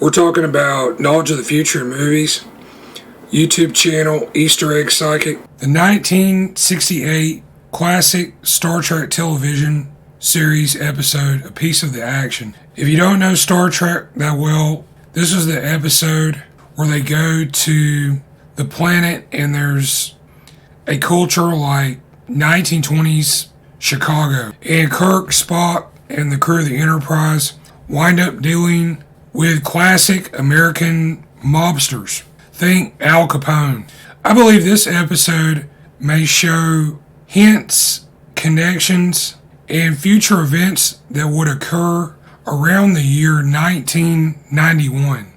We're talking about knowledge of the future in movies, YouTube channel, Easter Egg Psychic, the 1968 classic Star Trek television series episode, A Piece of the Action. If you don't know Star Trek that well, this is the episode where they go to the planet and there's a culture like 1920s Chicago. And Kirk, Spock, and the crew of the Enterprise wind up dealing with classic American mobsters. Think Al Capone. I believe this episode may show hints, connections, and future events that would occur around the year 1991.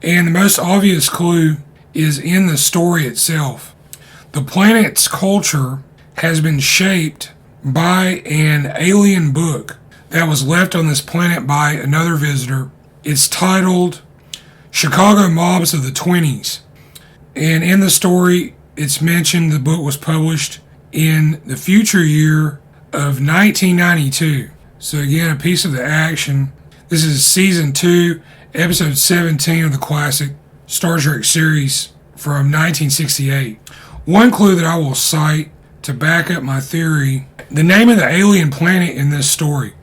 And the most obvious clue is in the story itself. The planet's culture has been shaped by an alien book that was left on this planet by another visitor. It's titled Chicago Mobs of the Twenties. And in the story, it's mentioned the book was published in the future year of 1992. So again, A Piece of the Action. This is Season 2, Episode 17 of the classic Star Trek series from 1968. One clue that I will cite to back up my theory, the name of the alien planet in this story,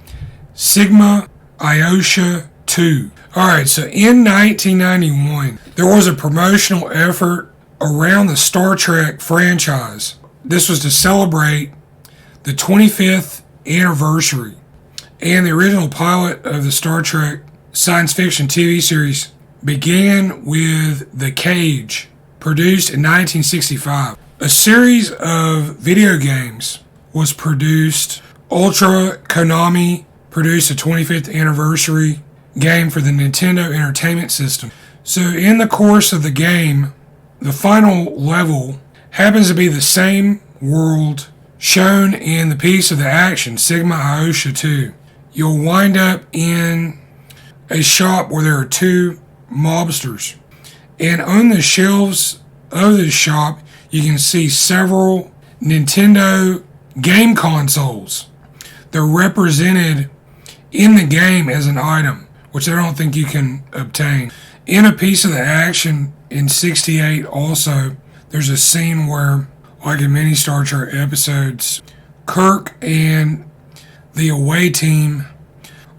Sigma Iotia II. Alright, so in 1991, there was a promotional effort around the Star Trek franchise. This was to celebrate the 25th anniversary. And the original pilot of the Star Trek science fiction TV series began with The Cage, produced in 1965. A series of video games was produced. Konami produced a 25th anniversary game for the Nintendo Entertainment System. So in the course of the game, the final level happens to be the same world shown in the Piece of the Action, Sigma Iotia II. You'll wind up in a shop where there are two mobsters. And on the shelves of this shop, you can see several Nintendo game consoles. They're represented in the game as an item, which I don't think you can obtain. In A Piece of the Action in 68 also, there's a scene where, like in many Star Trek episodes, Kirk and the away team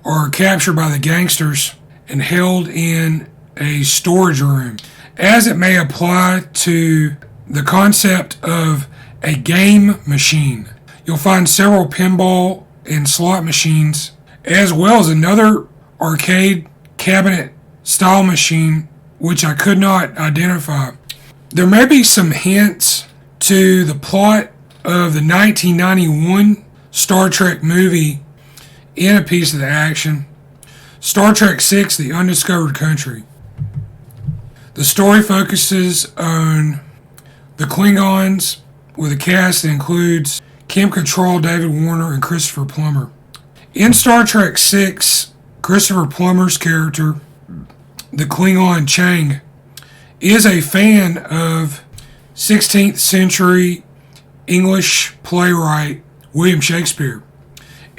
are captured by the gangsters and held in a storage room. As it may apply to the concept of a game machine, you'll find several pinball and slot machines, as well as another arcade cabinet style machine, which I could not identify. There may be some hints to the plot of the 1991 Star Trek movie in A Piece of the Action, Star Trek VI, The Undiscovered Country. The story focuses on the Klingons with a cast that includes Kim Cattrall, David Warner, and Christopher Plummer. In Star Trek VI, Christopher Plummer's character, the Klingon Chang, is a fan of 16th century English playwright William Shakespeare.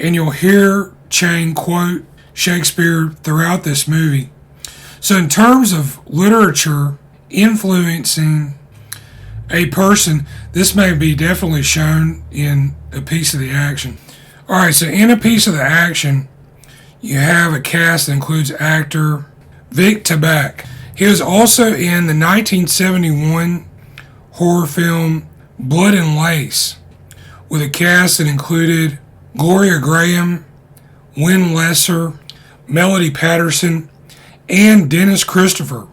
And you'll hear Chang quote Shakespeare throughout this movie. So in terms of literature influencing a person, this may be definitely shown in A Piece of the Action. Alright, so in A Piece of the Action, you have a cast that includes actor Vic Tabak. He was also in the 1971 horror film Blood and Lace, with a cast that included Gloria Graham, Wynn Lesser, Melody Patterson, and Dennis Christopher.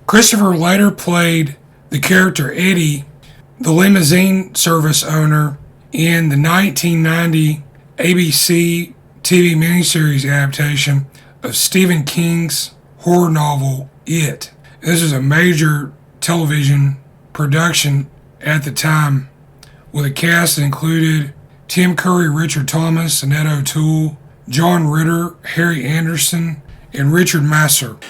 Christopher later played the character Eddie, the limousine service owner, in the 1990 ABC TV miniseries adaptation of Stephen King's horror novel It. This was a major television production at the time, with a cast that included Tim Curry, Richard Thomas, Annette O'Toole, John Ritter, Harry Anderson, and Richard Masur.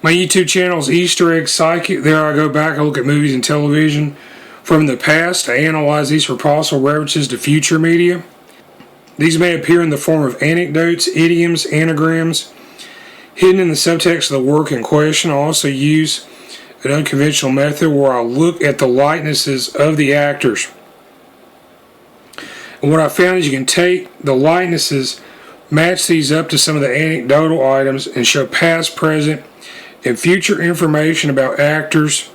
My YouTube channel is Easter Egg Psychic. There I go back, I look at movies and television from the past. I analyze these for possible references to future media. These may appear in the form of anecdotes, idioms, anagrams, Hidden in the subtext of the work in question, I also use an unconventional method where I look at the likenesses of the actors. And what I found is you can take the likenesses, match these up to some of the anecdotal items, and show past, present, and future information about actors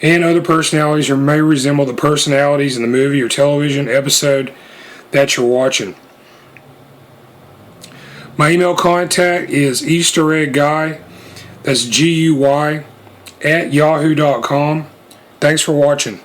and other personalities who may resemble the personalities in the movie or television episode that you're watching. My email contact is eastereggguy, that's Guy, at yahoo.com. Thanks for watching.